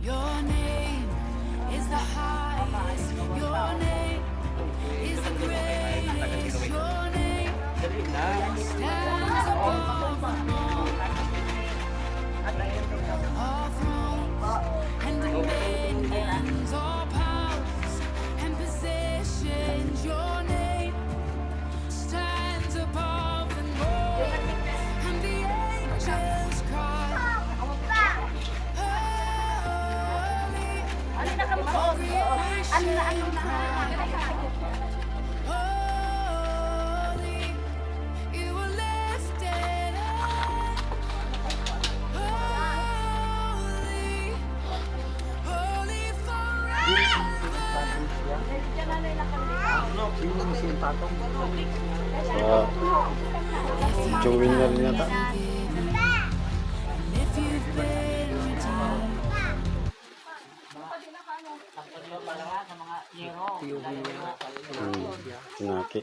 Your name is the highest. Your name is the greatest. Your name stands above them all thrones and dominions, all powers and positions. Your name stands above them all, and the angels cry, holy. All creation holy. You were lifted up, holy, holy forever. Chewin na rin yata. And if you've been redeemed, Pinaki.